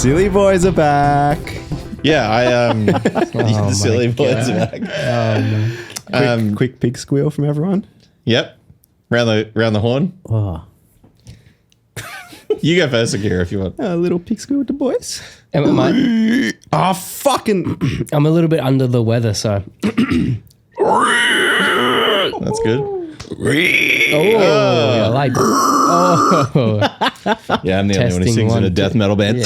silly boys are back. Yeah, the silly boys are back. Quick pig squeal from everyone. Yep. Round the horn. Oh. You go first, Akira, if you want. A little pig squeal with the boys. I'm Fucking. a little bit under the weather, so. That's good. I like it. Oh. Yeah, I'm the only one who Testing sings in a one, death metal band.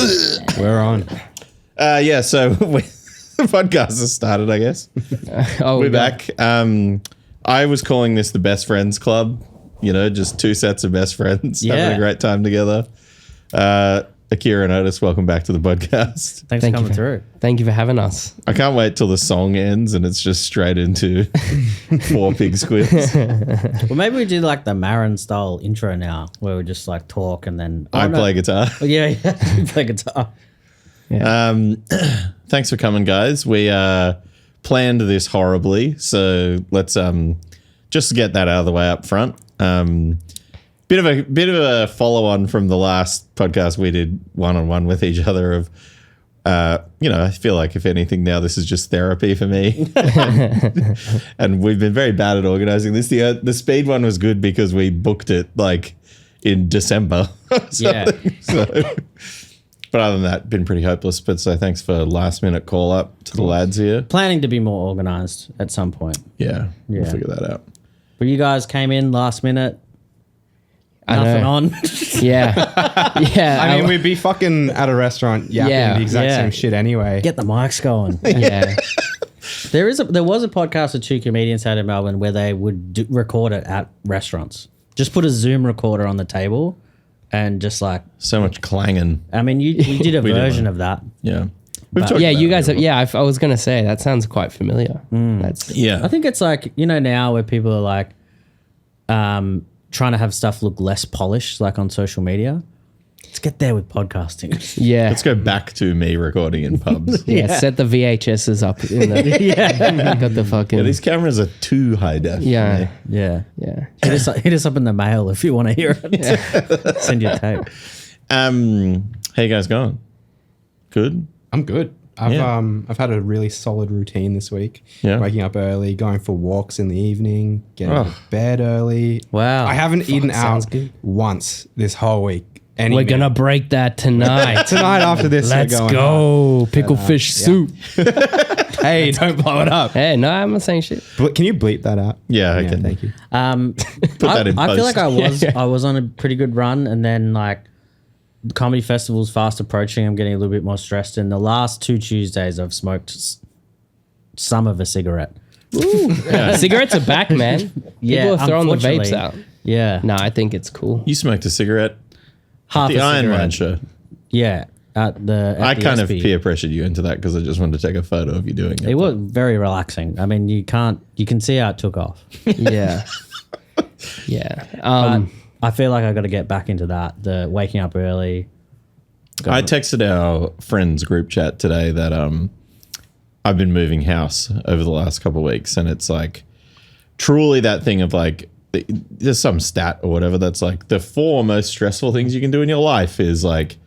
We're on. So the podcast has started, I guess. We're back. I was calling this the Best Friends Club. You know, just two sets of best friends having a great time together. Akira and Otis, welcome back to the podcast. Thanks for coming through. Thank you for having us. I can't wait till the song ends and it's just straight into 4 pig squeals. Well, maybe we do like the Marin style intro now, where we just like talk and then I play guitar. Oh, yeah, you play guitar. Thanks for coming, guys. We planned this horribly, so let's just get that out of the way up front. Bit of a follow on from the last podcast we did one-on-one with each other of I feel like if anything now this is just therapy for me. And we've been very bad at organizing this. The speed one was good because we booked it like in December. But other than that, been pretty hopeless. But so thanks for last minute call up to the lads here. Planning to be more organized at some point. Yeah, we'll figure that out. But you guys came in last minute. I Nothing know. on. Yeah. I mean, we'd be fucking at a restaurant yapping the exact same shit anyway. Get the mics going. Yeah. There was a podcast with 2 comedians out in Melbourne where they would record it at restaurants. Just put a Zoom recorder on the table and just like So much clanging. I mean, you did a version of that. Yeah. You guys have, I was going to say, that sounds quite familiar. That's Yeah. I think it's like, now where people are like trying to have stuff look less polished, like on social media. Let's get there with podcasting. Yeah. Let's go back to me recording in pubs. Set the VHSs up in the got the fucking Yeah, these cameras are too high def. Yeah. Yeah. Hit us up in the mail if you want to hear it. Send your tape. How you guys going? Good? I'm good. I've had a really solid routine this week. Yeah. Waking up early, going for walks in the evening, getting to bed early. Wow. I haven't eaten sounds out good. once this whole week. We're going to break that tonight. Tonight after this, Let's we're going go. Pickle fish soup. Hey, don't blow it up. Hey, no, I'm not saying shit. Can you bleep that out? Yeah, I can. Thank you. Put that in I feel like post. I was on a pretty good run, and then like the comedy festival's fast approaching. I'm getting a little bit more stressed. In the last 2 Tuesdays, I've smoked some of a cigarette. Cigarettes are back, man. People are throwing the vapes unfortunately. out. Yeah, No, I think it's cool. You smoked a cigarette half at the a Iron cigarette. Man show. Yeah, at the I kind of SP. peer pressured you into that because I just wanted to take a photo of you doing it. It was very relaxing. I mean, you can see how it took off. Yeah. Yeah. But I feel like I got to get back into that. The waking up early. I texted our friends group chat today that I've been moving house over the last couple of weeks, and it's like truly that thing of like there's some stat or whatever that's like the 4 most stressful things you can do in your life is like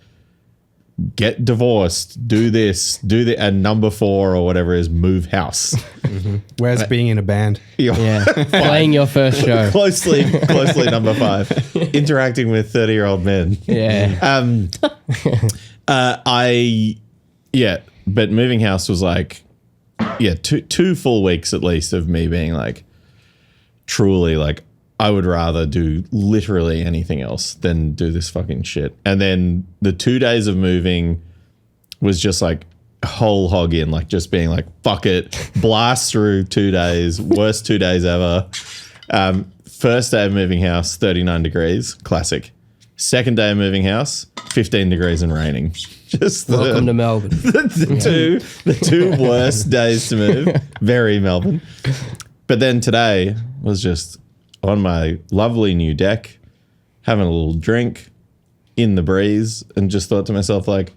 get divorced, do this, do that, and number 4 or whatever is move house. Where's being in a band? Yeah. Playing your first show. closely number 5, interacting with 30-year-old men. Yeah. But moving house was like, two full weeks at least of me being like, truly like, I would rather do literally anything else than do this fucking shit. And then the 2 days of moving was just like whole hog in, like just being like, fuck it, blast through 2 days, worst 2 days ever. First day of moving house, 39 degrees, classic. Second day of moving house, 15 degrees and raining. Just Welcome to Melbourne. the two worst days to move. Very Melbourne. But then today was just on my lovely new deck, having a little drink in the breeze, and just thought to myself like,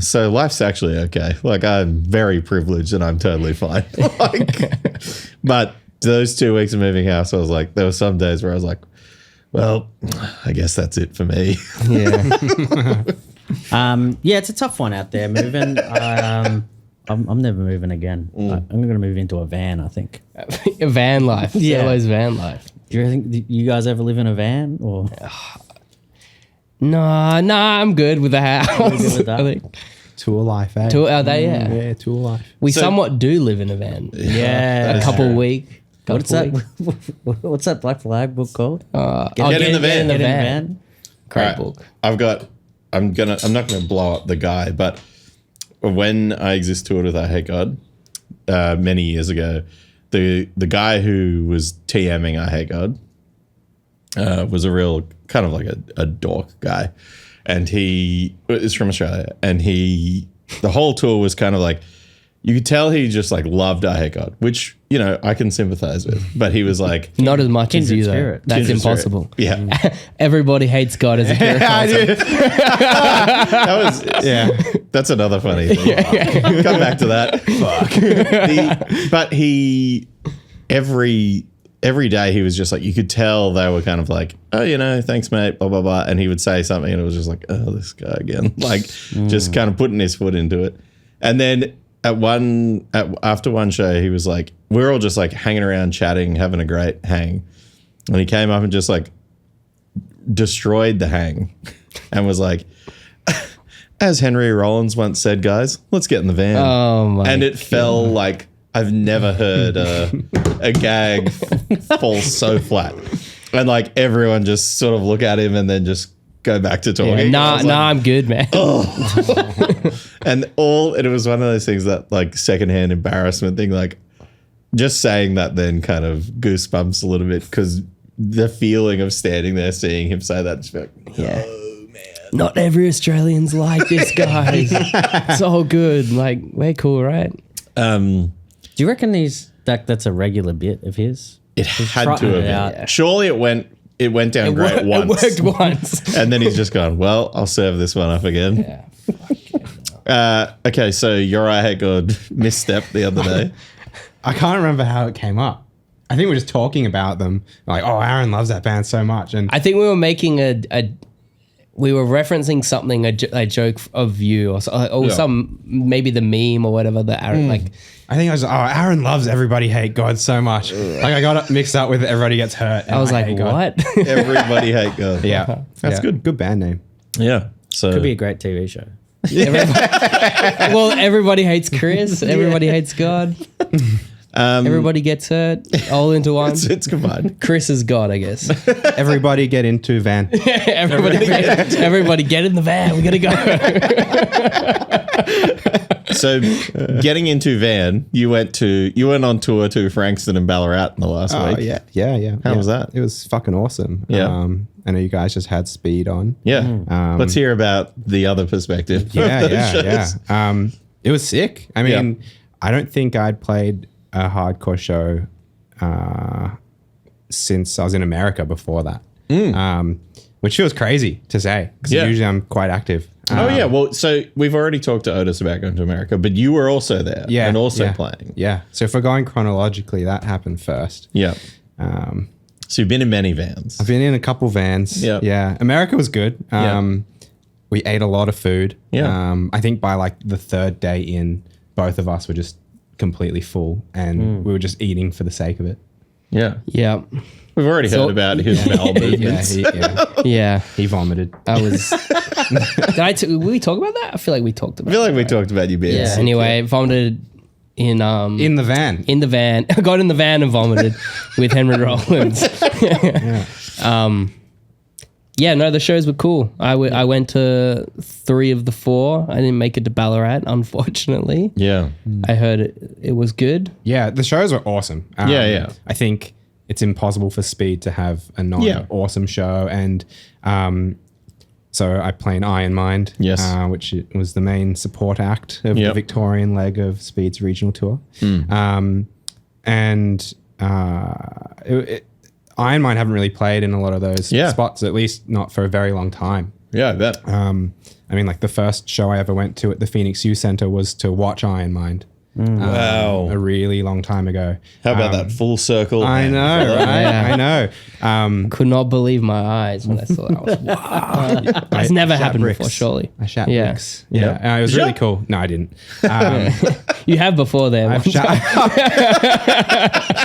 so life's actually okay. Like I'm very privileged and I'm totally fine. But those 2 weeks of moving house, I was like, there were some days where I was like, well, I guess that's it for me. Yeah. Yeah, it's a tough one out there moving. I'm never moving again. I'm going to move into a van, I think. Van life. Yeah. Always van life. Do you think you guys ever live in a van? Or Nah, I'm good with the house. good with that? I think. Tour life, eh? Yeah. Tour life. We somewhat do live in a van. Yeah. A couple week. What's that? What's that Black Flag book called? Get in the van. Get in the van. Great Right. book. I'm not gonna blow up the guy, but when I Exist toured with I Hate God many years ago, the guy who was TMing I Hate God was a real kind of like a dork guy, and he is from Australia, and the whole tour was kind of like, you could tell he just like loved I Hate God, which, you know, I can sympathize with, but he was like, Not as much as Kindred you, though. spirit. That's Kindred spirit. impossible. Yeah. Everybody hates God as a character. That was That's another funny thing. Come back to that. Fuck. But he every day he was just like, you could tell they were kind of like, oh, you know, thanks mate, blah blah blah, and he would say something and it was just like, oh, this guy again, like just kind of putting his foot into it. And then after one show, he was like, we're all just like hanging around, chatting, having a great hang, and he came up and just like destroyed the hang and was like, as Henry Rollins once said, guys, let's get in the van. Oh my And it fell like, I've never heard a gag fall so flat. And like everyone just sort of look at him and then just go back to talking. Nah, I'm good, man. And it was one of those things that like secondhand embarrassment thing, like just saying that then kind of goosebumps a little bit, because the feeling of standing there seeing him say that, just like, Yeah. Not every Australian's like this, guys. It's all good. Like, we're cool, right? Do you reckon that's a regular bit of his? it had trying to have it been. out. Yeah. Surely it went down great once. It worked once. And then he's just gone, well, I'll serve this one up again. Yeah. Okay, so your I Hate God misstep the other day. I can't remember how it came up. I think we're just talking about them. Like, oh, Aaron loves that band so much. And I think we were making we were referencing something, a joke of you or some, maybe the meme or whatever that Aaron, like, I think I was, Aaron loves Everybody Hate God so much. Like, I got it mixed up with Everybody Gets Hurt. I was like, Hate God. what? Everybody Hate God. Yeah. That's good. Good band name. Yeah. So Could be a great TV show. Well, everybody hates Chris. Everybody hates God. Everybody gets hurt. All into one. it's combined. Chris is God, I guess. Everybody get into van. Everybody get in the van. We gotta go. So getting into van, you went on tour to Frankston and Ballarat in the last week. Yeah. How was that? It was fucking awesome. Yeah. I know you guys just had Speed on. Yeah. Let's hear about the other perspective. Yeah. It was sick. I mean, Yeah. I don't think I'd played a hardcore show since I was in America before that. Which feels crazy to say, because Yeah. usually I'm quite active. Oh yeah, well, so we've already talked to Otis about going to America, but you were also there, and also playing. Yeah. So if we're going chronologically, that happened first. Yeah. So you've been in many vans. I've been in a couple vans. Yeah. Yeah. America was good. We ate a lot of food. Yeah. I think by like the third day in, both of us were just completely full, and we were just eating for the sake of it. Yeah. Yeah. We've already heard about his bowel movements. Yeah. He vomited. I was. Did we talk about that? I feel like we talked about I feel like we talked about you being Yeah. sick. Anyway, vomited in In the van. in the van. I got in the van and vomited with Henry Rollins. Yeah, no, the shows were cool. I went to 3 of the 4. I didn't make it to Ballarat, unfortunately. Yeah. I heard it was good. Yeah, the shows were awesome. Yeah. I think it's impossible for Speed to have a non-awesome show. And so I play in Iron Mind, Yes. which was the main support act of the Victorian leg of Speed's regional tour. Iron Mind haven't really played in a lot of those spots, at least not for a very long time. Yeah, I bet. I mean, like the first show I ever went to at the Phoenix Youth Center was to watch Iron Mind. Wow. a really long time ago. How about that full circle? I know, right? Yeah. I know. Could not believe my eyes when I saw that. I was, wow. That's never Shat happened bricks. before, surely. I shat Yeah. bricks. Yeah, it was Did really ya? cool. No, I didn't. You have before there. I've once.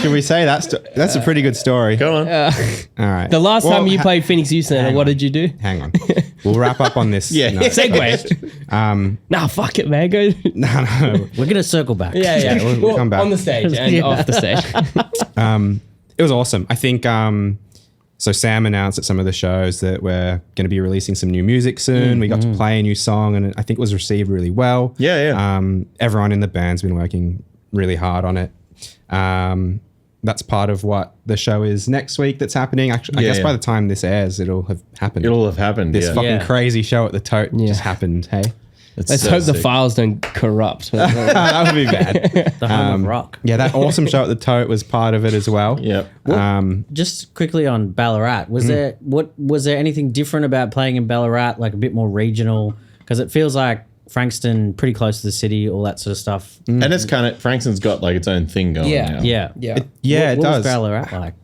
Should we say that's a pretty good story? Go on. All right. The last Well, time you played Phoenix Youth Center, hang what on. did you do? Hang on. We'll wrap up on this. Yeah. note. Segue. Nah, fuck it, man. Go. No. We're gonna circle back. Yeah. we'll come back. On the stage and Yeah. off the stage. It was awesome. I think so Sam announced at some of the shows that we're going to be releasing some new music soon. We got to play a new song and I think it was received really well. Yeah. Everyone in the band's been working really hard on it. That's part of what the show is next week that's happening. Actually, I guess by the time this airs, it'll have happened. It'll have happened. This yeah. fucking Yeah. crazy show at the Tote just happened. Hey, It's Let's so hope the sick. files don't corrupt. that would be bad. The home of rock. Yeah, that awesome show at the Tote was part of it as well. Yep. Just quickly on Ballarat, was there anything different about playing in Ballarat, like a bit more regional? Because it feels like Frankston, pretty close to the city, all that sort of stuff. And it's kind of Frankston's got like its own thing going. Yeah. now. Yeah, Yeah. Yeah, what it does. was Ballarat like?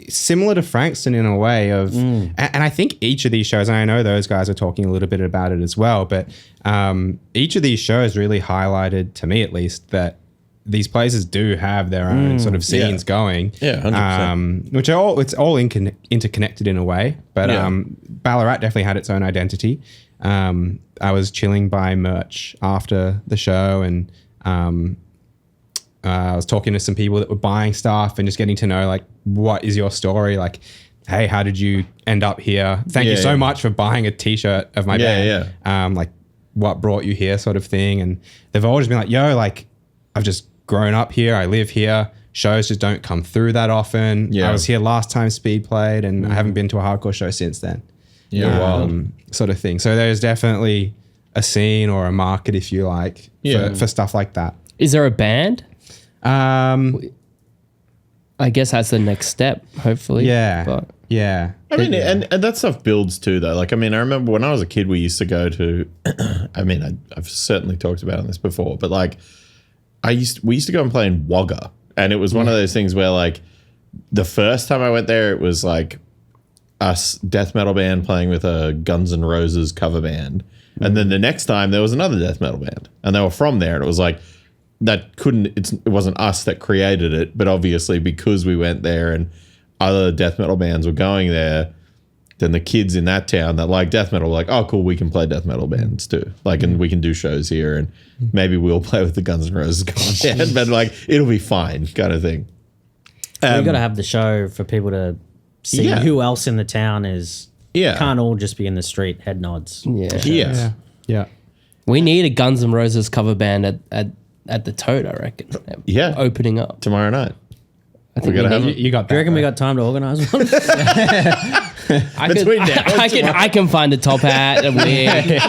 Similar to Frankston in a way of, and I think each of these shows, and I know those guys are talking a little bit about it as well, but each of these shows really highlighted, to me at least, that these places do have their own sort of scenes going. Yeah, 100%. Which are all, it's all interconnected in a way, but Yeah. Ballarat definitely had its own identity. I was chilling by merch after the show and I was talking to some people that were buying stuff and just getting to know, like, what is your story? Like, hey, how did you end up here? Thank you so much for buying a t-shirt of my band. Like, what brought you here sort of thing. And they've always been like, yo, like, I've just grown up here. I live here. Shows just don't come through that often. Yeah. I was here last time Speed played and I haven't been to a hardcore show since then. Yeah, wild. Sort of thing. So there's definitely a scene or a market, if you like, for stuff like that. Is there a band? Um, I guess that's the next step, hopefully. yeah. But Yeah. I mean, and that stuff builds too, though. Like, I mean, I remember when I was a kid, we used to go to, I mean, I've certainly talked about this before, but like, we used to go and play in Wagga. And it was one of those things where, like, the first time I went there, it was like us death metal band playing with a Guns N' Roses cover band. And then the next time there was another death metal band and they were from there. And it was like, it wasn't us that created it, but obviously because we went there and other death metal bands were going there, then the kids in that town that like death metal were like, oh, cool, we can play death metal bands too. Like, and we can do shows here and maybe we'll play with the Guns N' Roses cover band, but like, it'll be fine kind of thing. You got to have the show for people to see who else in the town is. Yeah. Can't all just be in the street, head nods. Yeah. Yeah. we need a Guns N' Roses cover band at the Toad, I reckon. Yeah. Opening up. Tomorrow night. I think We're gonna we have need- You got that. Do you reckon we right? got time to organise one? Between now and I can find a top hat, a wig.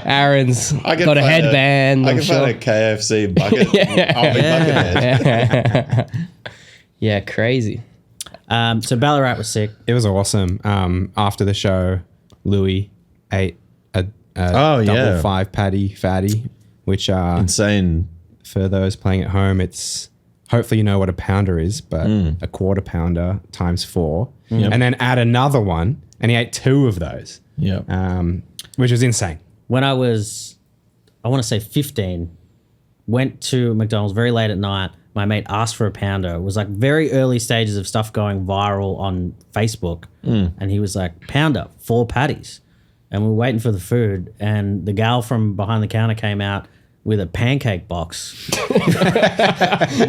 Aaron's I can got a find headband. I I'm can sure. find a KFC bucket. I'll be Buckethead. Yeah, crazy. So Ballarat was sick. It was awesome. After the show, Louis ate a Oh, double yeah. 5 patty fatty, which Insane. for those playing at home, it's hopefully you know what a pounder is, but a quarter pounder times 4. And then add another one, and he ate 2 of those, Yeah. which was insane. When I was, I want to say 15, went to McDonald's very late at night. My mate asked for a pounder. It was like very early stages of stuff going viral on Facebook. And he was like, pounder, 4 patties. And we were waiting for the food. And the gal from behind the counter came out with a pancake box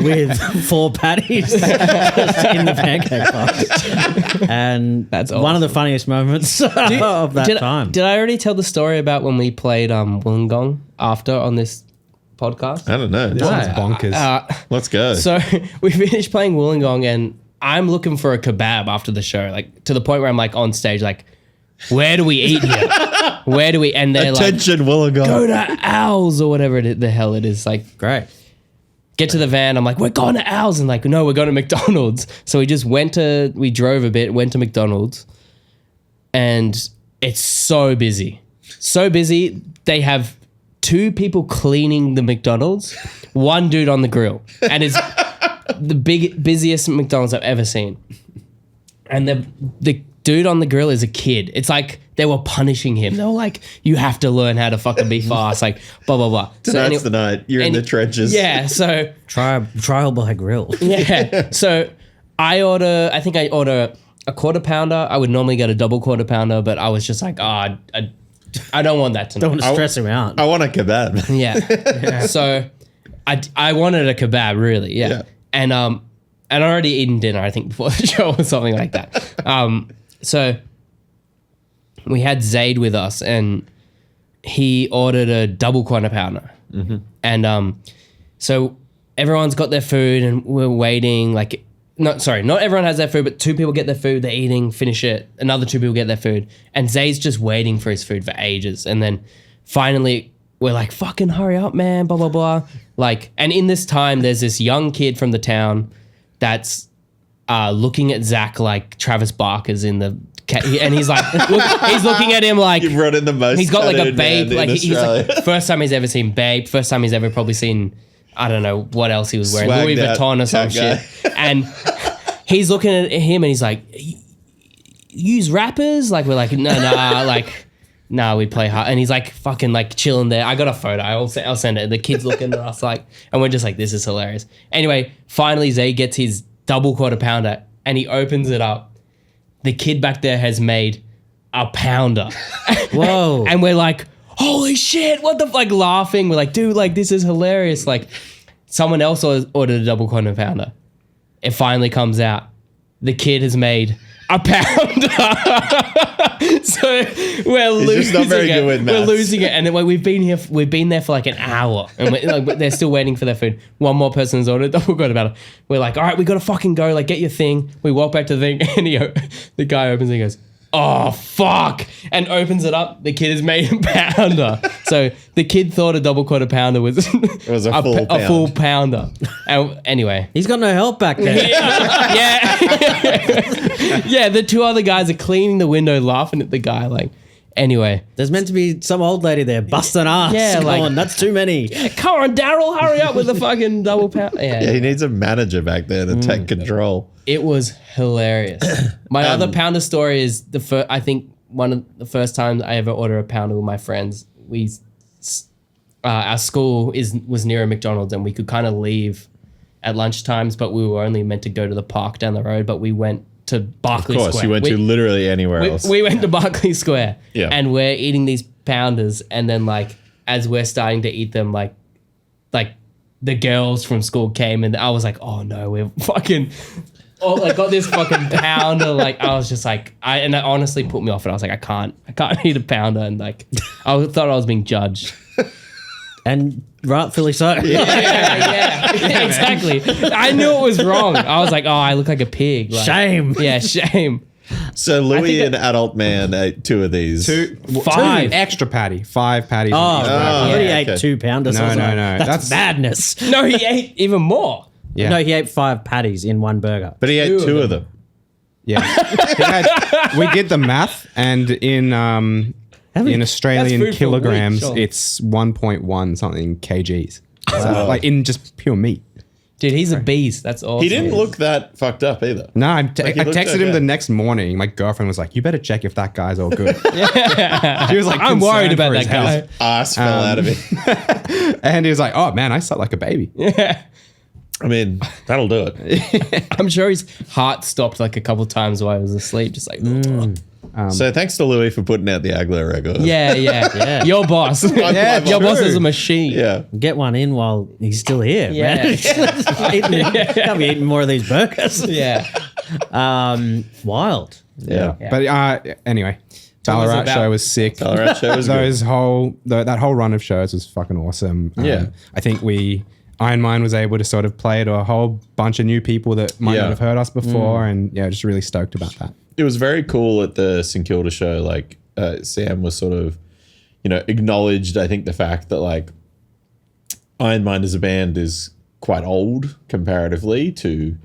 with 4 patties in the pancake box. And That's one of the funniest moments of that time. Did I already tell the story about when we played Wollongong after on this podcast? I don't know. This one's bonkers. Let's go. So we finished playing Wollongong and I'm looking for a kebab after the show, like to the point where I'm like on stage, like, where do we eat here? Where do we? And they're Attention, Wollongong. like, go to Owls or whatever the hell it is. Like, Great. get to the van. I'm like, we're going to Owls. And like, no, we're going to McDonald's. So we just we drove a bit, went to McDonald's. And it's so busy. So busy. They have 2 people cleaning the McDonald's, 1 dude on the grill, and it's the busiest McDonald's I've ever seen. And the dude on the grill is a kid. It's like they were punishing him. They were like, "You have to learn how to fucking be fast." Like blah blah blah. Tonight's the night. You're in the trenches. Yeah. So trial by grill. yeah. So I think I order a quarter pounder. I would normally get a double quarter pounder, but I was just like, I don't want that tonight. Don't want to stress him out. I want a kebab. Yeah. So I wanted a kebab, really. Yeah. And I'd already eaten dinner, I think, before the show or something like that. So we had Zaid with us, and he ordered a double quarter pounder. Mm-hmm. And so everyone's got their food, and we're waiting. Not everyone has their food, but 2 people get their food, they're eating, finish it. Another 2 people get their food, and Zayd's just waiting for his food for ages. And then finally, we're like, "Fucking hurry up, man!" Blah blah blah. And in this time, there's this young kid from the town that's looking at Zach like Travis Barker's in the. And he's like, he's looking at him like You've brought in the most. He's got like a Babe, man like in he's like first time he's ever seen Babe, first time he's ever probably seen, I don't know what else he was wearing, Swagged Louis Vuitton or some guy. shit. And he's looking at him and he's like, "Use rappers?" Like we're like, no, we play hard. And he's like fucking like chilling there. I got a photo. I'll send it. The kid's looking at us like, and we're just like, this is hilarious. Anyway, finally Zay gets his double quarter pounder and he opens it up. The kid back there has made a pounder. Whoa. And we're like, "Holy shit, what the like laughing. We're like, "Dude, like this is hilarious." Like someone else ordered a double quarter pounder. It finally comes out. The kid has made a pounder. So we're losing just not very it. good with We're maths. losing it. And then we've been there for like an hour. And they're still waiting for their food. One more person has ordered double quarter pounder. We're like, "All right, we got to fucking go. Like, get your thing." We walk back to the thing and the guy opens it and he goes, "Oh, fuck," and opens it up. The kid has made a pounder. So the kid thought a double quarter pounder was, It was a full a full pounder. Anyway. He's got no help back there. Yeah, the 2 other guys are cleaning the window laughing at the guy. Like, anyway. There's meant to be some old lady there busting ass. Yeah, going, "That's too many." Come on, Daryl, hurry up with the fucking double pounder. Yeah, he needs a manager back there to take control. It was hilarious. My other pounder story is I think one of the first times I ever ordered a pounder with my friends. Our school was near a McDonald's and we could kind of leave at lunchtimes, but we were only meant to go to the park down the road. But we went to Berkeley Square. Of course, you went to literally anywhere else. We went to Berkeley Square. Yeah. And we're eating these pounders, and then like as we're starting to eat them, like the girls from school came, and I was like, "Oh no, we're fucking." I got this fucking pounder. Like I was just like, and that honestly put me off. And I was like, I can't eat a pounder. And like, I thought I was being judged. And rightfully so. Yeah, exactly. I knew it was wrong. I was like, "Oh, I look like a pig." Like, Shame. Yeah, shame. So Louis and Adult Man ate 2 of these. 5 extra patty, 5 patties. Oh, in each burger. I thought he okay. ate 2 pounders. No, I was no, like, no. That's That's- madness. No, he ate even more. Yeah. No, he ate 5 patties in one burger. But he ate 2 of them. Yeah. We did the math, and in Australian That's food for a kilograms, week, sure. it's 1.1 something kgs. So, like in just pure meat. Dude, he's a beast. That's awesome. He didn't look that fucked up either. No, I he looked texted him okay. the next morning. My girlfriend was like, "You better check if that guy's all good." She was like, I'm worried concerned about for that his guy. health. Ass fell out of it. And he was like, "Oh man, I slept like a baby." Yeah. I mean, that'll do it. I'm sure his heart stopped like a couple times while I was asleep. Just like, So thanks to Louis for putting out the Agler record. yeah. Your boss. Yeah, Your boss true. is a machine. Yeah. Get one in while he's still here, Yeah. man. Can't be eating more of these burgers. Yeah. Wild. Yeah. But anyway, us Ballarat about- show was sick. All right, show was good. That whole run of shows was fucking awesome. Yeah. I think Iron Mind was able to sort of play to a whole bunch of new people that might Yeah. not have heard us before, and just really stoked about that. It was very cool at the St Kilda show. Like Sam was sort of, acknowledged, I think, the fact that like Iron Mind as a band is quite old comparatively to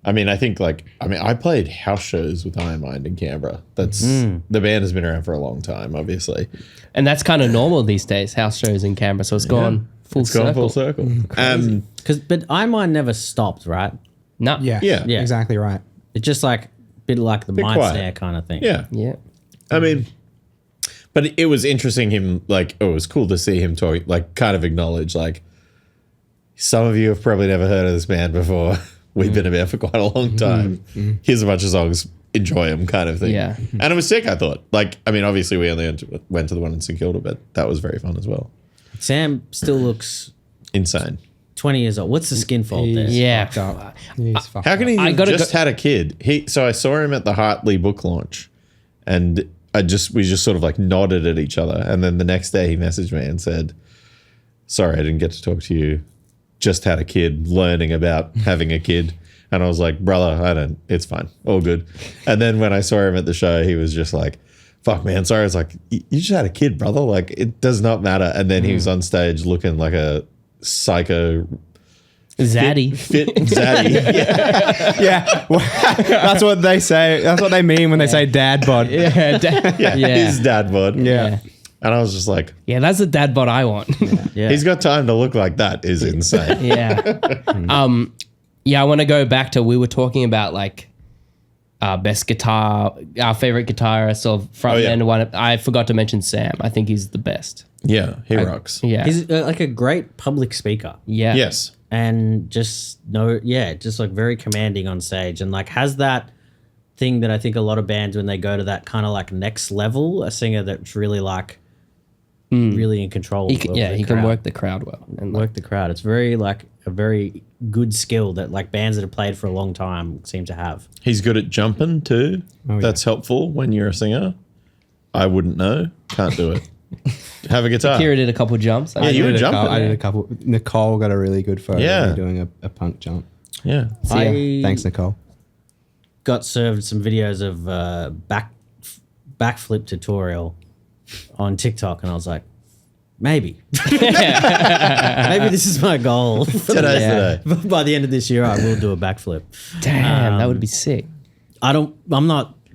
I mean, I think I played house shows with Iron Mind in Canberra. That's the band has been around for a long time, obviously. And that's kind of normal these days, house shows in Canberra. So it's gone full circle. But Iron Mind never stopped, right? No. Yeah. Exactly right. It's just like a bit like the Mind quiet. Snare kind of thing. Yeah. Yeah. I mean, but it was interesting it was cool to see him talk, like kind of acknowledge, like, some of you have probably never heard of this band before. We've been about for quite a long time. Here's a bunch of songs. Enjoy them, kind of thing. Yeah. And it was sick, I thought. Like, I mean, obviously we only went to the one in St Kilda, but that was very fun as well. Sam still looks Insane. 20 years old. What's the skin fold there? Yeah. He's fucked How can he I have gotta just had a kid? So I saw him at the Hartley book launch, and we just sort of like nodded at each other. And then the next day he messaged me and said, sorry, I didn't get to talk to you. Just had a kid, learning about having a kid. And I was like, brother, it's fine. All good. And then when I saw him at the show, he was just like, fuck, man, sorry. I was like, you just had a kid, brother. Like, it does not matter. And then he was on stage looking like a psycho Zaddy. fit zaddy. Yeah. Well, that's what they say. That's what they mean when they say dad bod. Yeah. His dad bod. Yeah. And I was just like, Yeah, that's the dad bod I want. Yeah. he's got time to look like that is insane. Yeah. I want to go back to, we were talking about like best guitar, our favorite guitarist or frontman. One, I forgot to mention Sam. I think he's the best. Yeah, he rocks. Yeah. He's like a great public speaker. Yeah. Yes. And just like very commanding on stage, and like has that thing that I think a lot of bands, when they go to that kind of like next level, a singer that's really like really in control. He of can, the he can crowd. work the crowd well. And Work the crowd. It's very like a very good skill that like bands that have played for a long time seem to have. He's good at jumping too. That's helpful when you're a singer. I wouldn't know. Can't do it. Have a guitar. Kira did a couple jumps. Yeah, you were jumping. I did a couple. Nicole got a really good photo Yeah. of me doing a punk jump. Yeah. Thanks, Nicole. Got served some videos of backflip tutorial on TikTok, and I was like, maybe this is my goal. Today's the day. By the end of this year, I will do a backflip. Damn, that would be sick. Don't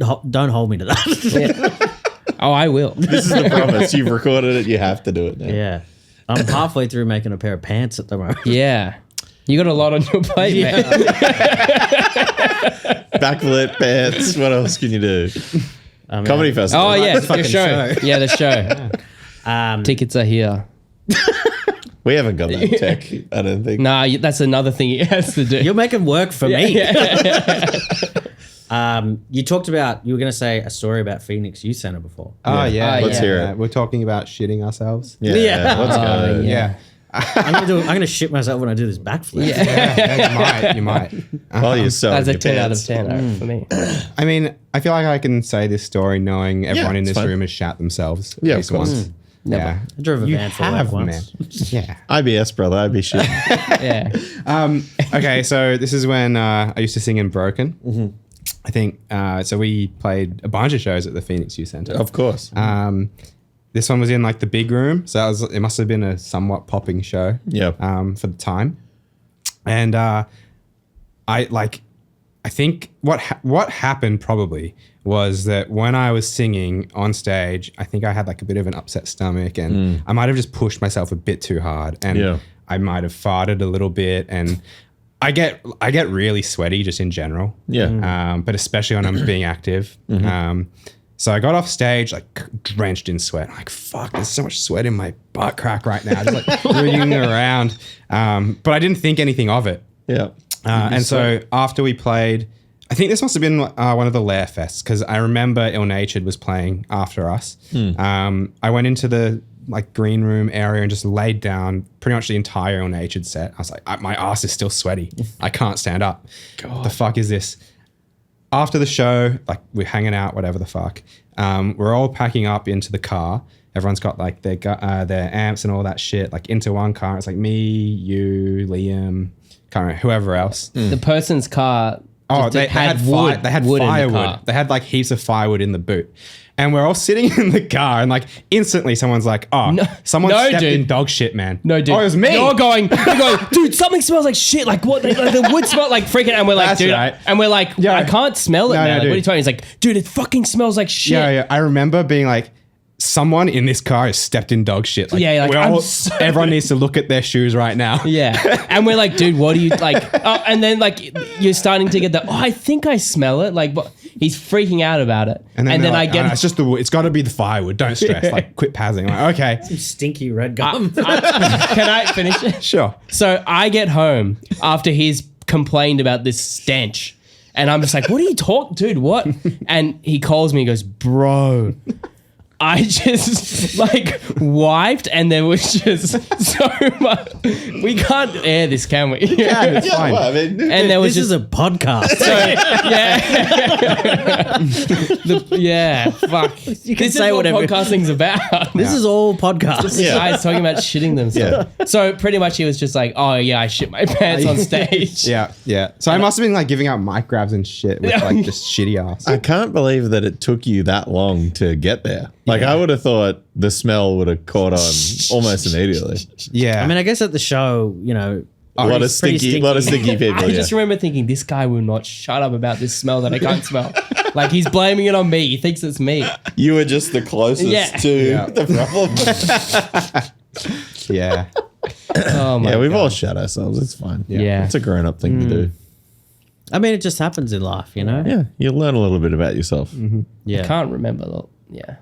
hold me to that. Oh, I will. This is the promise. You've recorded it. You have to do it now. Yeah. I'm halfway through making a pair of pants at the moment. Yeah. You got a lot on your plate, man. Backlit pants. What else can you do? Comedy festival. Oh, yeah. The fucking show. show. Yeah, the show. Tickets are here. We haven't got that tech, I don't think. Nah, that's another thing he has to do. You're making work for me. Yeah. You talked about, you were going to say a story about Phoenix Youth Center before. Oh, yeah. Let's hear it. We're talking about shitting ourselves. Yeah. Let's go. Yeah. I'm gonna shit myself when I do this backflip. You might. While you're sewing That's a your 10 out of pants. 10 for me. I mean, I feel like I can say this story knowing everyone in it's this fine. room has shat themselves. Yeah, at of least course. once. Never. Yeah. I drove a You van for work have, once. man. Yeah. IBS, brother. IB shit. Yeah. Okay, so this is when I used to sing in Broken. I think, so we played a bunch of shows at the Phoenix Youth Centre. Of course. This one was in like the big room, so it must have been a somewhat popping show. Yep. For the time, and I think what happened probably was that when I was singing on stage, I think I had like a bit of an upset stomach, and I might have just pushed myself a bit too hard, and I might have farted a little bit, and I get really sweaty just in general. Yeah. But especially when I'm being active. So I got off stage like drenched in sweat. I'm like, fuck, there's so much sweat in my butt crack right now. Just like wriggling around. But I didn't think anything of it. Yeah. And so after we played, I think this must have been one of the Lair Fests, because I remember Ill Natured was playing after us. I went into the like green room area and just laid down pretty much the entire Ill Natured set. I was like, my ass is still sweaty. I can't stand up. What the fuck is this? After the show, like we're hanging out, whatever the fuck. We're all packing up into the car. Everyone's got like their amps and all that shit, like into one car. It's like me, you, Liam, can't remember, whoever else. The person's car Oh, they had wood in the car. firewood. They had like heaps of firewood in the boot. And we're all sitting in the car and like instantly someone's like, someone stepped in dog shit, man. No, dude. Oh, it was me. You're going, dude, something smells like shit. Like what? Like, the wood smelled like freaking. And we're like, That's dude. right. And we're like, I can't smell it, man. Like, what are you talking? He's like, dude, it fucking smells like shit. Yeah. I remember being like, someone in this car has stepped in dog shit. Like, everyone needs to look at their shoes right now. Yeah. And we're like, dude, what do you like? And then like you're starting to get I think I smell it. Like, what? He's freaking out about it. And then like, I get it's just it's got to be the firewood. Don't stress. Like, quit pazzing. Like, okay. Some stinky red gum. Can I finish it? Sure. So I get home after he's complained about this stench. And I'm just like, what are you talking, dude? What? And he calls me and goes, bro, I just like wiped and there was just so much. We can't air this, can we? Yeah, it's fine. Well, I mean, And there was This just is a podcast. fuck. You can This say is what whatever. podcasting's about. This is all podcast. Yeah. Guys talking about shitting themselves. So pretty much he was just like, oh yeah, I shit my pants on stage. Yeah. So I must have been like giving out mic grabs and shit with like just shitty ass. I can't believe that it took you that long to get there. Like, I would have thought the smell would have caught on almost immediately. Yeah. I mean, I guess at the show, you know, A lot of pretty stinky people. I just remember thinking, this guy will not shut up about this smell that I can't smell. Like, he's blaming it on me. He thinks it's me. You were just the closest to the problem. yeah. Oh my Yeah, we've God. all shut ourselves. It's fine. Yeah. It's a grown-up thing to do. I mean, it just happens in life, you know? Yeah, you learn a little bit about yourself. Yeah. Can't remember. Yeah.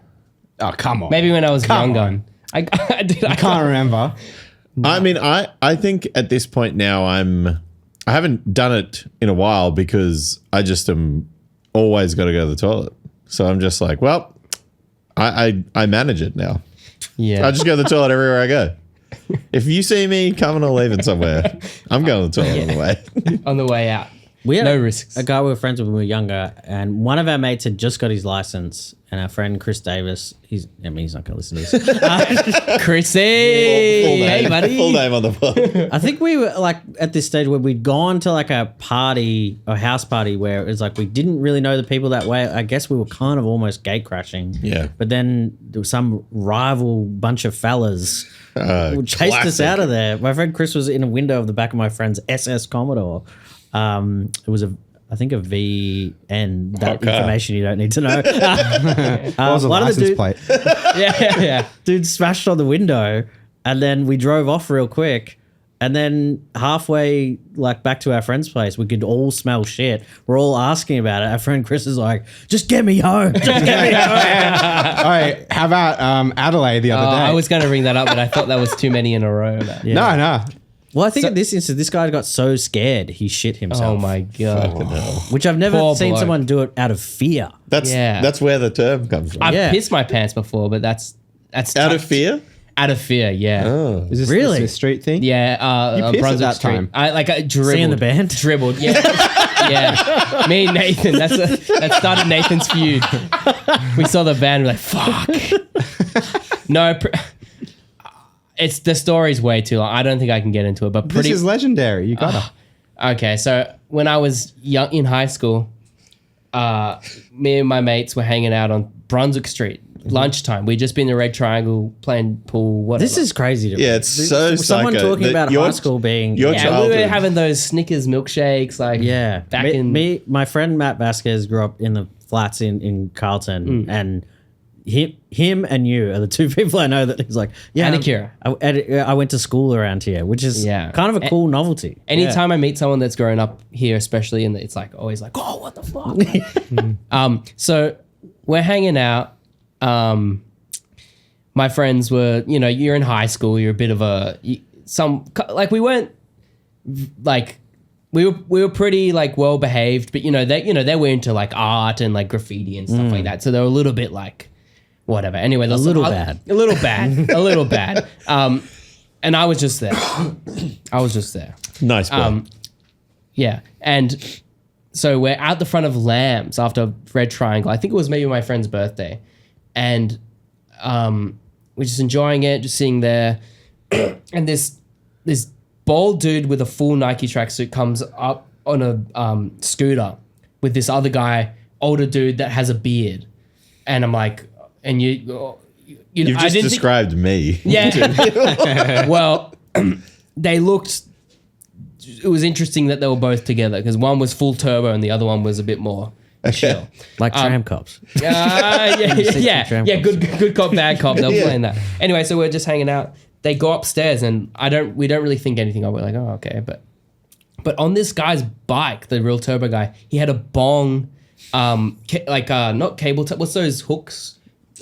Oh, come on. Maybe when I was Come younger. on. I Can't remember. I mean, I think at this point now I haven't done it in a while because I just am always got to go to the toilet. So I'm just like, well, I manage it now. Yeah. I just go to the toilet everywhere I go. If you see me coming or leaving somewhere, I'm going to the toilet on the way. On the way out. We had No risks. a guy we were friends with when we were younger, and one of our mates had just got his license, and our friend Chris Davis, he's not going to listen to this. Chrissy. Full name, Hey, buddy. Full name on the pod. I think we were like at this stage where we'd gone to like a party, a house party, where it was like we didn't really know the people that way. I guess we were kind of almost gate crashing. Yeah. But then there was some rival bunch of fellas who chased us classic. out of there. My friend Chris was in a window of the back of my friend's SS Commodore. It was I think a VN. That information you don't need to know. What was the one of the license dude- plate? Yeah. Dude smashed on the window, and then we drove off real quick. And then halfway, like back to our friend's place, we could all smell shit. We're all asking about it. Our friend Chris is like, "Just get me home. Just get me home." All right. How about Adelaide the other day? I was going to bring that up, but I thought that was too many in a row. Man. No. Well, I think in this instance, this guy got so scared he shit himself. Oh my God. Which I've never Poor seen bloke. someone do it out of fear. That's where the term comes from. I've Yeah. pissed my pants before, but that's Out of fear? Out of fear, yeah. Oh. Is this Really? this street thing? Yeah, You pissed at Brunswick that Street. time. I dribbled. Seeing the band? Dribbled, yeah. Yeah. Me and Nathan, that started Nathan's feud. We saw the band, we're like, fuck. No, it's the story's way too long. I don't think I can get into it, but This is legendary. You gotta. Okay, so when I was young in high school, me and my mates were hanging out on Brunswick Street. Lunchtime. We'd just been in the Red Triangle playing pool, whatever. This is crazy to me. Yeah, it's so someone psycho talking that about your- high school being your yeah, childhood. we were having those Snickers milkshakes, like back in my friend Matt Vasquez grew up in the flats in Carlton, and him and you are the two people I know that he's like, yeah, And Akira. I went to school around here, which is kind of a cool novelty. Anytime I meet someone that's grown up here, especially, and it's like always like, oh, what the fuck? So we're hanging out. My friends were, you're in high school. You're a bit of we weren't like we were pretty like well behaved, but they were into like art and like graffiti and stuff like that. So they were a little bit like whatever. Anyway, A little bad. a little bad. And I was just there. Nice boy. Yeah. And so we're at the front of Lambs after Red Triangle. I think it was maybe my friend's birthday. And we're just enjoying it, just sitting there. And this bald dude with a full Nike tracksuit comes up on a scooter with this other guy, older dude that has a beard, and I'm like, and You've just described me. Yeah. Well, they looked. It was interesting that they were both together because one was full turbo and the other one was a bit more chill, like tram cops. Yeah. Good cop, bad cop. They were playing that. Anyway, so we're just hanging out. They go upstairs and we don't really think anything of it. We're like, oh, okay, but on this guy's bike, the real turbo guy, he had a bong, not cable. What's those hooks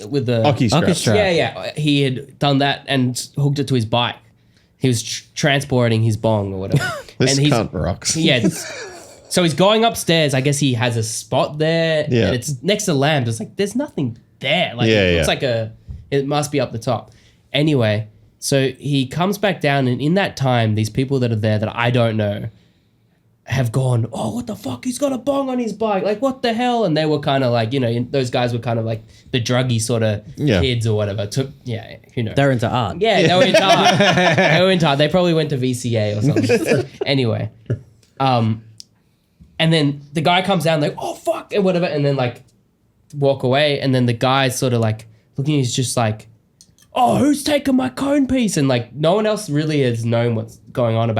with the Ocky strap? Yeah. He had done that and hooked it to his bike. He was transporting his bong or whatever. This cunt rocks. Yeah. So he's going upstairs. I guess he has a spot there. Yeah. And it's next to Lambs. It's like, there's nothing there. Like, it looks it must be up the top. Anyway, so he comes back down, and in that time, these people that are there that I don't know have gone, oh, what the fuck? He's got a bong on his bike. Like, what the hell? And they were kind of like, those guys were kind of like the druggy sort of kids or whatever. Who knows? They're into art. Yeah, they were into art. They probably went to VCA or something. Anyway, and then the guy comes down like, oh, fuck, and whatever, and then like walk away. And then the guy's sort of like looking, he's just like, oh, who's taking my cone piece? And like no one else really has known what's going on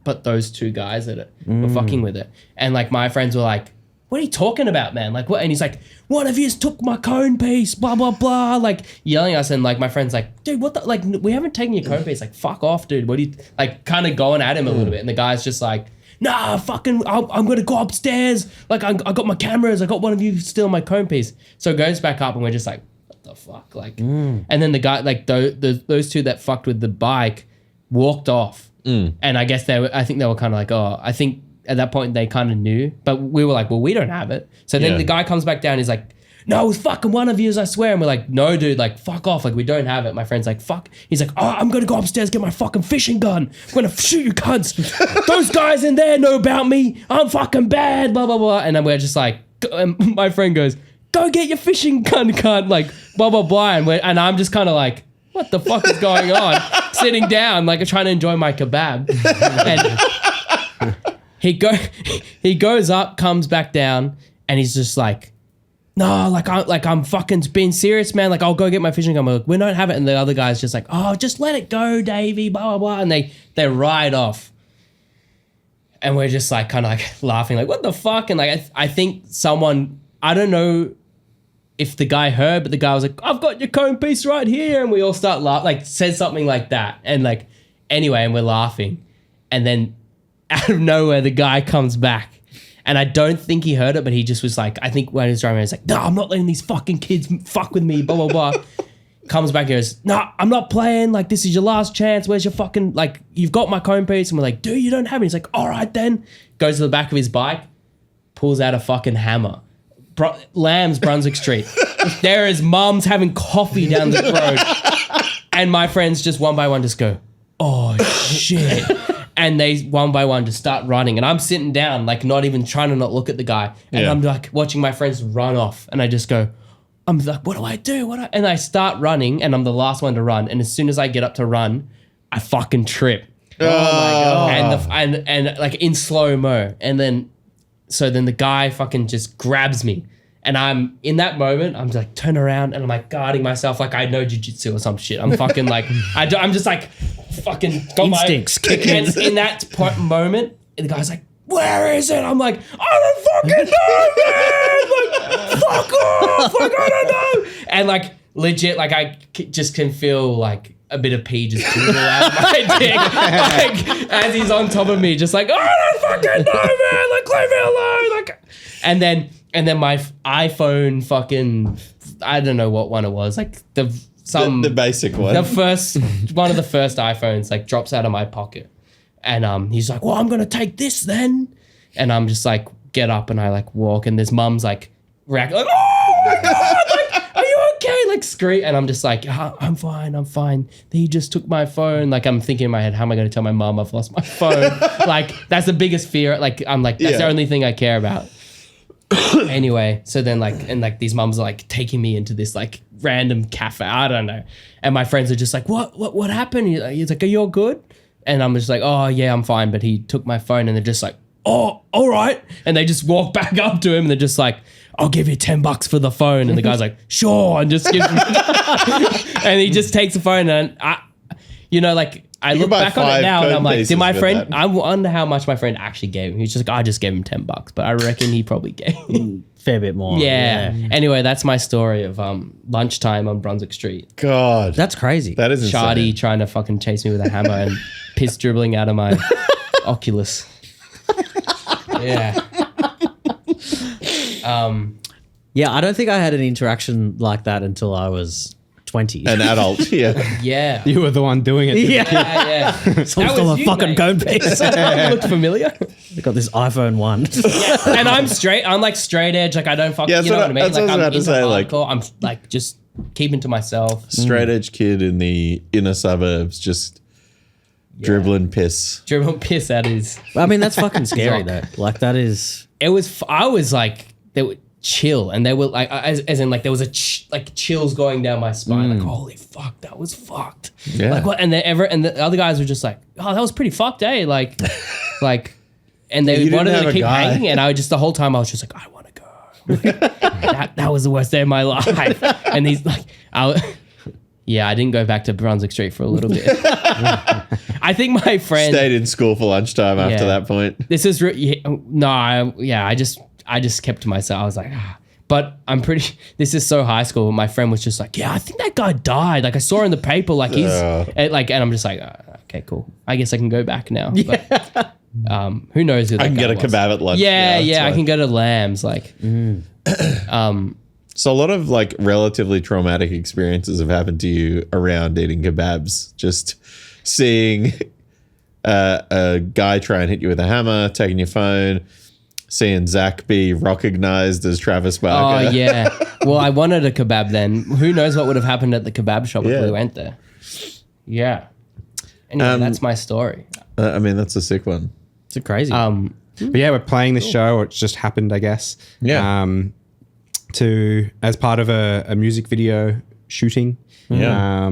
but those two guys that were fucking with it. And like my friends were like, what are you talking about, man? Like what? And he's like, one of yous took my cone piece, blah, blah, blah, like yelling at us. And like my friend's like, dude, what the, like, we haven't taken your cone piece. Like, fuck off, dude. What do you, like, kind of going at him a little bit. And the guy's just like, nah, fucking, I'm going to go upstairs. Like, I got my cameras. I got one of you stealing my cone piece. So it goes back up and we're just like, what the fuck? Like, and then the guy, like those two that fucked with the bike walked off. And I guess I think they were kind of like, oh, I think at that point they kind of knew, but we were like, well, we don't have it. So then the guy comes back down. He's like, no, it was fucking one of yous, I swear. And we're like, no, dude, like, fuck off. Like, we don't have it. My friend's like, fuck. He's like, oh, I'm going to go upstairs, get my fucking fishing gun. I'm going to shoot you cunts. Those guys in there know about me. I'm fucking bad, blah, blah, blah. And then we're just like, and my friend goes, go get your fishing gun, cunt. Like, blah, blah, blah. And I'm just kind of like, what the fuck is going on? Sitting down, like, trying to enjoy my kebab. And he goes up, comes back down, and he's just like, no, I'm fucking being serious, man. Like, I'll go get my fishing gun. We're like, we don't have it. And the other guy's just like, oh, just let it go, Davey, blah, blah, blah. And they ride off. And we're just like, kind of like laughing, like, what the fuck? And like, I think someone, I don't know if the guy heard, but the guy was like, I've got your cone piece right here. And we all start laughing, like, said something like that. And like, anyway, and we're laughing. And then out of nowhere, the guy comes back. And I don't think he heard it, but he just was like, I think when he was driving, he was like, no, I'm not letting these fucking kids fuck with me, blah, blah, blah. Comes back and goes, no, I'm not playing. Like, this is your last chance. Where's your fucking, like, you've got my cone piece. And we're like, dude, you don't have it. He's like, all right then. Goes to the back of his bike, pulls out a fucking hammer. Lambs, Brunswick Street. There is mums having coffee down the road. And my friends just one by one just go, oh, shit. And they one by one just start running. And I'm sitting down, like, not even trying to not look at the guy. And I'm like watching my friends run off. And I just go, I'm like, what do I do? And I start running, and I'm the last one to run. And as soon as I get up to run, I fucking trip. Oh my God. And like in slow-mo. And then, so then the guy fucking just grabs me. And I'm in that moment, I'm just like, turn around, and I'm like guarding myself like I know jiu-jitsu or some shit. I'm fucking like, I'm just like fucking got instincts kicking. And in that moment, the guy's like, where is it? I'm like, I don't fucking know, man. Like, fuck off. Like, I don't know. And like, legit, like I just can feel like a bit of pee just dribble out of my dick. Like, as he's on top of me, just like, I don't fucking know, man. Like, leave me alone. Like, and then my iPhone fucking, I don't know what one it was. Like the basic one. The first, one of the first iPhones like drops out of my pocket. And he's like, well, I'm going to take this then. And I'm just like, get up, and I like walk, and this mum's like, like, oh my God, like, are you okay? Like scream. And I'm just like, I'm fine. He just took my phone. Like I'm thinking in my head, how am I going to tell my mum I've lost my phone? Like that's the biggest fear. Like I'm like, that's the only thing I care about. Anyway, so then like, and like these mums are like taking me into this like random cafe. I don't know. And my friends are just like, what happened? He's like, are you all good? And I'm just like, oh yeah, I'm fine. But he took my phone, and they're just like oh, all right. And they just walk back up to him and they're just like, I'll give you $10 for the phone. And the guy's like, sure. And just gives him, and he just takes the phone. And I look back on it now and I'm like, did my friend, I wonder how much my friend actually gave him. He's just like, I just gave him $10, but I reckon he probably gave him fair bit more. Yeah. Anyway, that's my story of lunchtime on Brunswick Street. God. That's crazy. That is insane. Shardy trying to fucking chase me with a hammer and piss dribbling out of my Oculus. Yeah. Yeah, I don't think I had an interaction like that until I was 20. An adult, yeah. Yeah. You were the one doing it. Yeah. So I'm still a fucking mate. cone piece. Looked familiar. I got this iPhone 1. Yeah. And I'm straight. I'm like straight edge. Like I don't fucking. Yeah, you know what I mean? that's what Like I was I'm about to into say, like- hardcore. I'm like just keeping to myself. Straight edge kid in the inner suburbs, just dribbling piss. Dribble piss at his. I mean, that's fucking scary though. Like that is. It was. I was like they were chill, and they were like as in like there was a like chills going down my spine. Like holy fuck, that was fucked. Yeah. Like what? And the other guys were just like, oh, that was pretty fucked, eh? Like, like, and they You didn't wanted have to a keep guy. hanging, and I just the whole time I was just like, I want to go. that was the worst day of my life. And he's like, yeah, I didn't go back to Brunswick Street for a little bit. I think my friend Stayed in school for lunchtime after that point. This is I just kept to myself. I was like, but I'm pretty. This is so high school. My friend was just like, yeah, I think that guy died. Like I saw in the paper. Like he's and I'm just like, okay, cool. I guess I can go back now. But, who knows who that I can guy get a was. kebab at lunch. Yeah, now, I so. can go to Lambs. Like, So a lot of like relatively traumatic experiences have happened to you around eating kebabs. Just seeing a guy try and hit you with a hammer, taking your phone, seeing Zach be recognized as Travis Barker. oh yeah. Well, I wanted a kebab then. Who knows what would have happened at the kebab shop if we went there? Yeah. Anyway, that's my story. I mean, that's a sick one. It's a crazy. But yeah, we're playing this show, or it's just happened, I guess. Yeah. As part of a music video shooting. Yeah.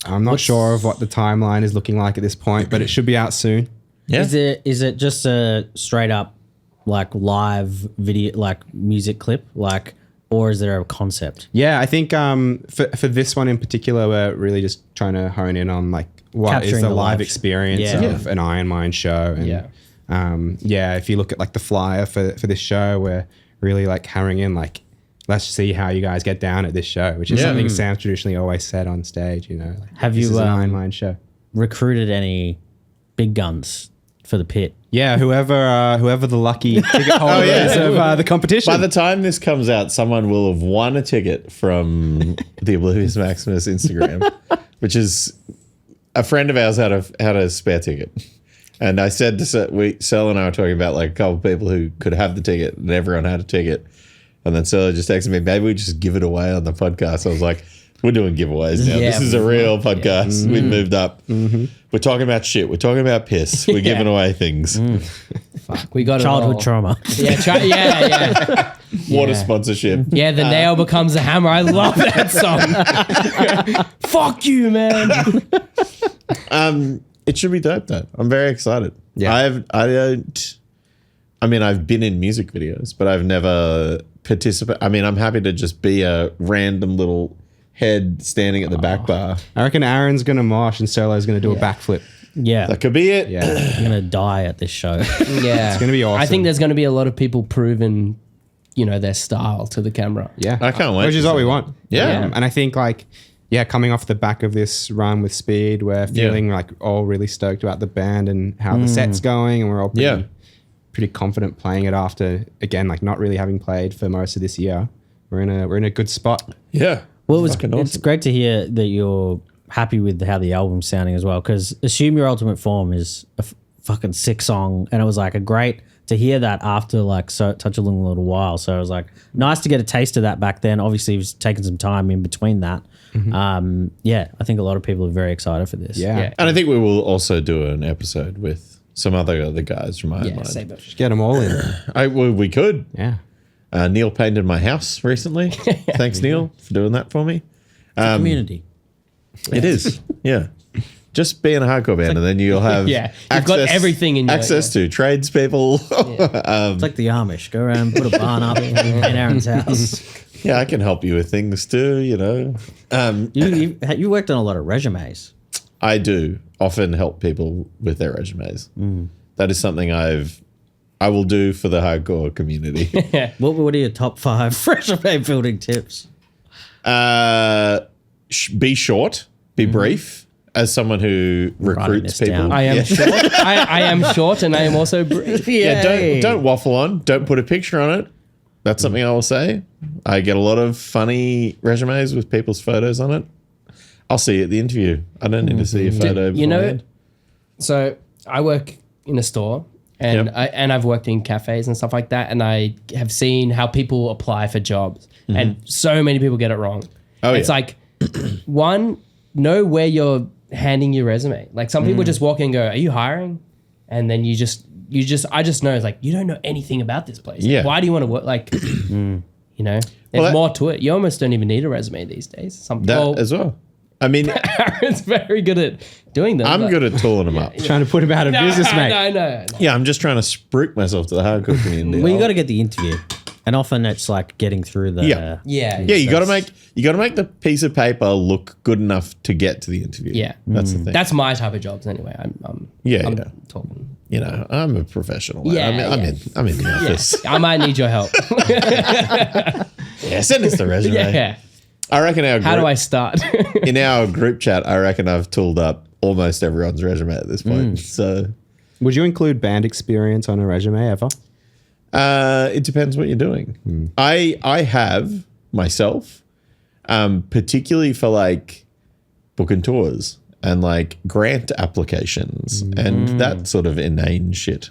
I'm not sure of what the timeline is looking like at this point, but it should be out soon. Yeah. Is it just a straight up like live video, like music clip, like, or is there a concept? Yeah, I think for this one in particular, we're really just trying to hone in on like what Capturing is the the live live experience of an Iron Mind show. And if you look at like the flyer for this show, we're really like hammering in like, let's see how you guys get down at this show, which is something Sam's traditionally always said on stage, you know. Like, Have this you, is an Iron Mind show. Recruited any big guns for the pit? Yeah, whoever the lucky ticket holder is of the competition. By the time this comes out, someone will have won a ticket from the Oblivious Maximus Instagram, which is a friend of ours had a spare ticket. And I said to Sel and I were talking about like a couple of people who could have the ticket, and everyone had a ticket. And then Sel just texted me, maybe we just give it away on the podcast. I was like, we're doing giveaways now. Yeah, this is a real podcast. We've moved up. We're talking about shit. We're talking about piss. We're giving away things. Fuck, we got Childhood it all. trauma. Yeah. Water sponsorship. Yeah, the nail becomes a hammer. I love that song. Fuck you, man. It should be dope though. I'm very excited. Yeah. I've been in music videos, but I've never participated. I mean, I'm happy to just be a random little head standing at the back bar. I reckon Aaron's going to mosh and Solo's going to do a backflip. Yeah. That could be it. Yeah. I'm going to die at this show. Yeah. It's gonna be awesome. I think there's going to be a lot of people proving, their style to the camera. Yeah. I can't wait Which to is what see we that. want. Yeah. And I think coming off the back of this run with Speed, we're feeling like all really stoked about the band and how the set's going, and we're all pretty confident playing it after, again, like not really having played for most of this year. We're in a good spot. Yeah. Well, Fucking it's awesome. great to hear that you're happy with how the album's sounding as well, because Assume Your Ultimate Form is a fucking sick song, and it was like a great to hear that after like such a long little while. So it was like nice to get a taste of that back then. Obviously, it's taken some time in between that. I think a lot of people are very excited for this. Yeah. And I think we will also do an episode with some other guys from Iron Mind. Save it. Just get them all in. We could. Yeah. Neil painted my house recently. Thanks, Neil, for doing that for me. Community. It is. Yeah. Just be in a hardcore band, and then you'll have you've got everything in your access to tradespeople. It's like the Amish. Go around, put a barn up in Aaron's house. Yeah, I can help you with things too. You worked on a lot of resumes. I do often help people with their resumes. That is something I will do for the hardcore community. What are your top 5 resume building tips? Be short, be brief. As someone who recruits people, down. I am short. I am short, and I am also brief. Don't waffle on. Don't put a picture on it. That's something I will say. I get a lot of funny resumes with people's photos on it. I'll see you at the interview. I don't need to see a photo. So I work in a store, and I've worked in cafes and stuff like that, and I have seen how people apply for jobs, and so many people get it wrong. It's like, one, know where you're handing your resume. Like some people just walk in and go, "Are you hiring?" And then I just know it's like, you don't know anything about this place. Yeah. Why do you want to work? Like, there's more to it. You almost don't even need a resume these days. As well. I mean, Aaron's very good at doing them. I'm good at tooling them up. Trying to put him out of business, mate. No. Yeah, I'm just trying to spruik myself to the hardcore community. Well, you got to get the interview, and often it's like getting through the. Yeah. You got to make the piece of paper look good enough to get to the interview. Yeah, that's the thing. That's my type of jobs anyway. I'm talking. I'm a professional. Yeah, I'm in the office. I might need your help. Yeah, send us the resume. Yeah. I reckon How do I start? in our group chat, I reckon I've tooled up almost everyone's resume at this point. So, would you include band experience on a resume ever? it depends what you're doing. I have myself, particularly for like booking tours and like grant applications and that sort of inane shit.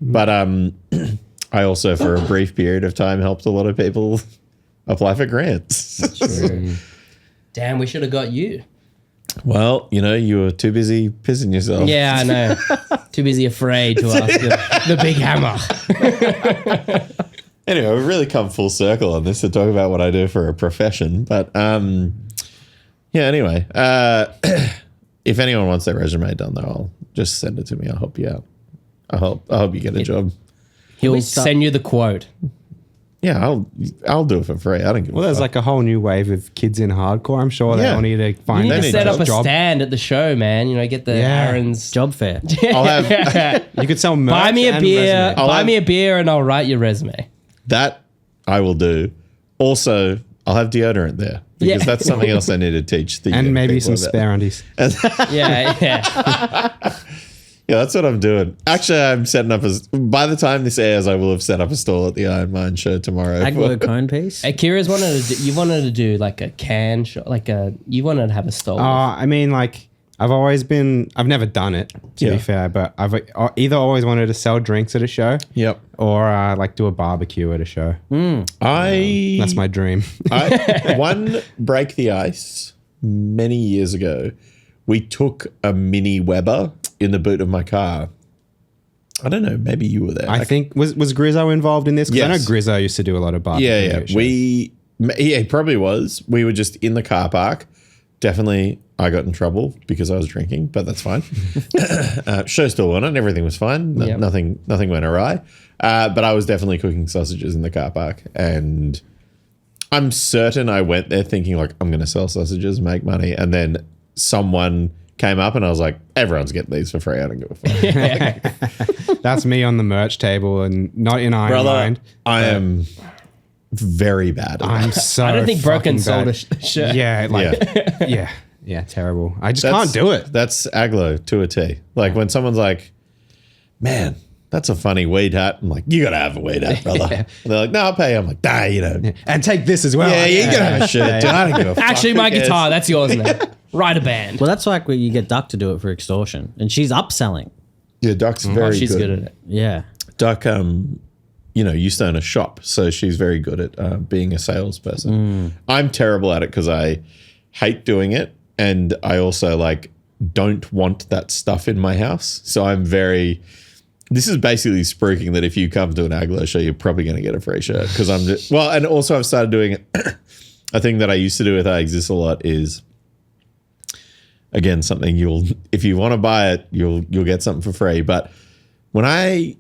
But I also, for a brief period of time, helped a lot of people apply for grants. Damn, we should have got you. Well, you were too busy pissing yourself. Yeah, I know. Too busy afraid to ask the big hammer. Anyway, we've really come full circle on this to talk about what I do for a profession. But yeah, anyway, if anyone wants their resume done, though, I'll just send it to me. I'll help you out. I hope you get a job. He'll send you the quote. Yeah, I'll do it for free. I don't give a fuck. There's like a whole new wave of kids in hardcore. I'm sure they all need to find You need a to set up a job. stand at the show, man. Get the Aaron's Job fair. I'll have You could sell merch. buy me a and beer. resume. Buy me a beer, and I'll write your resume. that. I will do. Also, I'll have deodorant there because that's something else I need to teach. The And young maybe people some about. spare undies. Yeah. Yeah, that's what I'm doing. Actually, I'm setting up by the time this airs, I will have set up a stall at the Iron Mine show tomorrow. Aglo cone piece. Akira's you wanted to do like a can shop, you wanted to have a stall. I mean, like, I've never done it, to be fair, but I've either always wanted to sell drinks at a show. Yep. Or like do a barbecue at a show. That's my dream. One break the ice many years ago. We took a mini Weber in the boot of my car. I don't know. Maybe you were there. I think was Grizzo involved in this? Because I know Yes. Grizzo used to do a lot of barbecue. Yeah. shows. He probably was. We were just in the car park. Definitely, I got in trouble because I was drinking, but that's fine. Show still went on. Everything was fine. Nothing went awry. But I was definitely cooking sausages in the car park, and I'm certain I went there thinking like I'm going to sell sausages, make money, and then someone came up and I was like, everyone's getting these for free. I don't give a fuck. That's me on the merch table and not in Iron Mind. I am very bad at that. I'm so I don't think Broken fucking sold bad. a shirt. Yeah, yeah, terrible. I just can't do it. That's Aglo to a T. Like when someone's like, man, that's a funny weed hat. I'm like, you got to have a weed hat, brother. And they're like, no, I'll pay you. I'm like, nah, And take this as well. Yeah, you got to have a shirt. Dude, I don't give a fuck. Actually, my Who cares? guitar, that's yours now. Write a band. Well, that's like where you get Duck to do it for extortion, and she's upselling. Yeah, Duck's very She's good. good at it. Yeah. Duck, used to own a shop, so she's very good at being a salesperson. I'm terrible at it because I hate doing it, and I also don't want that stuff in my house. So I'm very. This is basically spruiking that if you come to an Aglo show, you're probably going to get a free shirt because I'm just, and also I've started doing a thing that I used to do with I Exist a lot is again, something if you want to buy it, you'll get something for free. But when I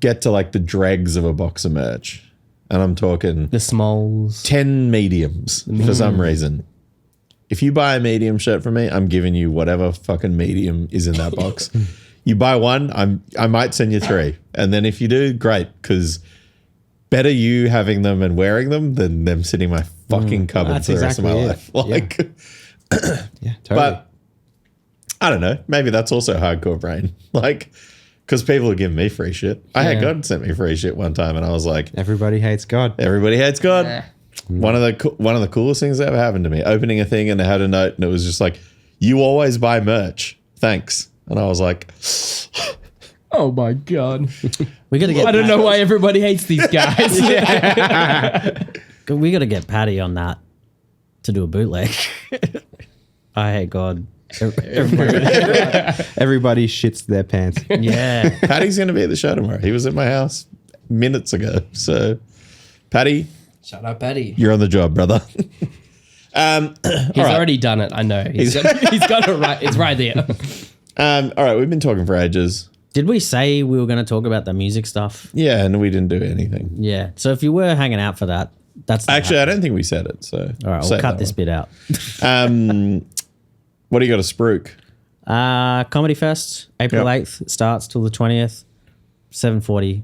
get to like the dregs of a box of merch, and I'm talking The smalls. 10 mediums for some reason. If you buy a medium shirt from me, I'm giving you whatever fucking medium is in that box. You buy one, I might send you 3. And then if you do, great, because better you having them and wearing them than them sitting in my fucking cupboard That's for the rest of my exactly life. it. Like, Yeah, totally. but I don't know. Maybe that's also hardcore brain. Like, because people are giving me free shit. I had God sent me free shit one time, and I was like, Everybody hates God. everybody hates God. One of the coolest things that ever happened to me. Opening a thing and it had a note, and it was just like, "You always buy merch. Thanks." And I was like, Oh my god! We got to get. I don't know why everybody hates these guys. We got to get Patty on that to do a bootleg. I hate God. Everybody shits their pants. Yeah. Paddy's going to be at the show tomorrow. He was at my house minutes ago. So, Paddy, Shut up, Eddie. you're on the job, brother. He's already done it. I know. He's got it right. It's right there. All right, we've been talking for ages. Did we say we were going to talk about the music stuff? Yeah, and we didn't do anything. Yeah. So if you were hanging out for that, that's not Actually, I don't think we said it. So, happening. All right, save we'll cut that this one. bit out. What do you got to spruik? Comedy Fest, April 8th. It starts till the 20th. 7:40.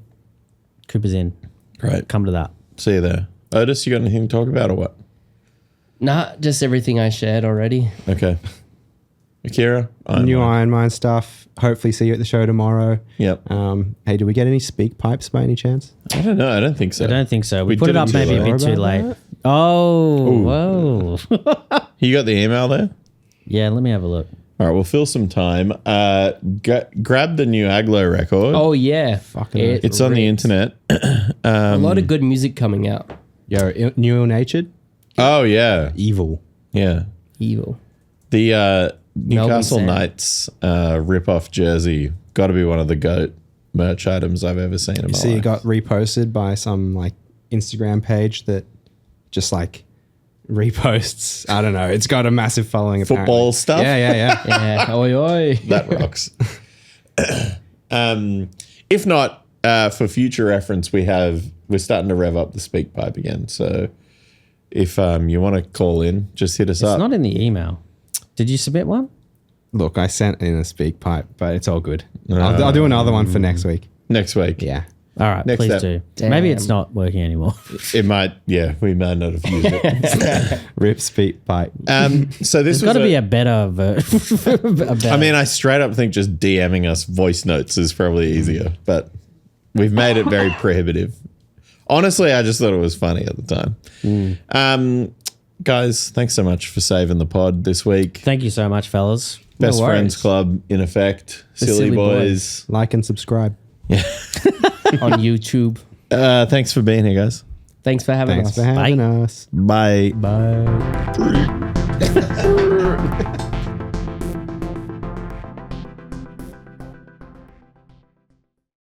Cooper's Inn. Great. Come to that. See you there. Otis, you got anything to talk about or what? Nah, just everything I shared already. Okay. Akira? New Iron Mine stuff. Hopefully see you at the show tomorrow. Yep. Hey, do we get any speak pipes by any chance? I don't know. I don't think so. I don't think so. We We put it didn't up do maybe a that. bit too About late. that? Oh, whoa. You got the email there? Yeah, let me have a look. All right, we'll fill some time. Grab the new Aglo record. Oh yeah, Fucking it's on the internet. a lot of good music coming out. Yo, New Ill Natured? Oh, yeah. Evil. Yeah. Evil. The Newcastle Sam. Knights rip-off jersey got to be one of the GOAT merch items I've ever seen in my See, it life. got reposted by some like Instagram page that just like reposts. I don't know. It's got a massive following. Football apparently. stuff? Yeah. Yeah. Oi oi. That rocks. If not, for future reference, we're starting to rev up the speak pipe again. So if you want to call in, just hit us It's up. not in the email. Did you submit one? Look, I sent in a speak pipe, but it's all good. I'll do another one for next week. Next week. Yeah. All right, Next please step. do. Damn. Maybe it's not working anymore. It might, we might not have used it. Rip speak pipe. So this There's got to was be a better version. I mean, I straight up think just DMing us voice notes is probably easier, but we've made it very prohibitive. Honestly, I just thought it was funny at the time. Guys, thanks so much for saving the pod this week. Thank you so much, fellas. Best No worries. Friends Club in effect. Silly, Silly boys. Like and subscribe. On YouTube. Thanks for being here, guys. Thanks for having Thanks us. for having us. Bye. Bye.